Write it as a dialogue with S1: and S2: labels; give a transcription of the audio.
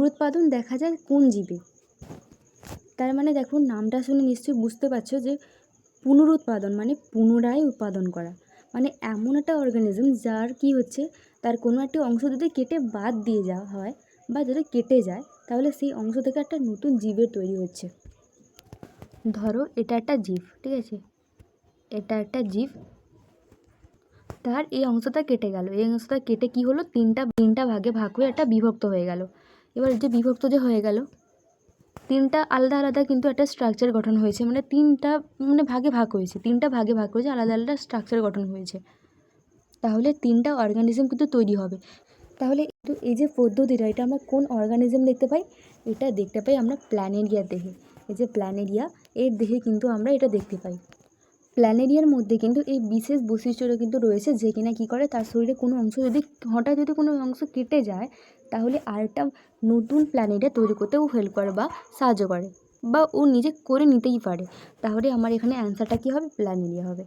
S1: পুনরুৎপাদন দেখা যায় কোন জীবে? তার মানে দেখো নামটা শুনে নিশ্চয়ই বুঝতে পারছো যে পুনরুৎপাদন মানে পুনরায় উৎপাদন করা, মানে এমন একটা অর্গানিজম যার কি হচ্ছে, তার কোনো একটি অংশ যদি কেটে বাদ দিয়ে যাওয়া হয় বা যদি কেটে যায় তাহলে সেই অংশ থেকে একটা নতুন জীবের তৈরি হচ্ছে। ধরো এটা একটা জীব, ঠিক আছে, এটা একটা জীব, তার এই অংশটা কেটে গেল, এই অংশটা কেটে কি হলো, তিনটা ভাগে ভাগ হয়ে একটা বিভক্ত হয়ে গেল। এবার যে বিভক্ত যে হয়ে গেল, তিনটা আলাদা আলাদা কিন্তু একটা স্ট্রাকচার গঠন হয়েছে, মানে তিনটা মানে ভাগে ভাগ হয়েছে, তিনটা ভাগে ভাগ হয়েছে, আলাদা আলাদা স্ট্রাকচার গঠন হয়েছে, তাহলে তিনটা অর্গানিজম কিন্তু তৈরি হবে। তাহলে এই যে পদ্ধতিটা, এটা আমরা কোন অর্গানিজম দেখতে পাই? এটা দেখতে পাই আমরা প্ল্যানেরিয়ার দেহে। এই যে প্ল্যানেরিয়া, এর দেহে কিন্তু আমরা এটা দেখতে পাই। প্ল্যানেরিয়ার মধ্যে কিন্তু এই বিশেষ বৈশিষ্ট্যটা কিন্তু রয়েছে যে কিনা কী করে, তার শরীরে কোনো অংশ যদি হঠাৎ যদি কোনো অংশ কেটে যায় তাহলে আরেকটা নতুন প্ল্যানেরিয়া তৈরি করতে ও হেল্প করে বা সাহায্য করে, বা ও নিজে করে নিতেই পারে। তাহলে আমার এখানে অ্যান্সারটা কী হবে? প্ল্যানেরিয়া হবে।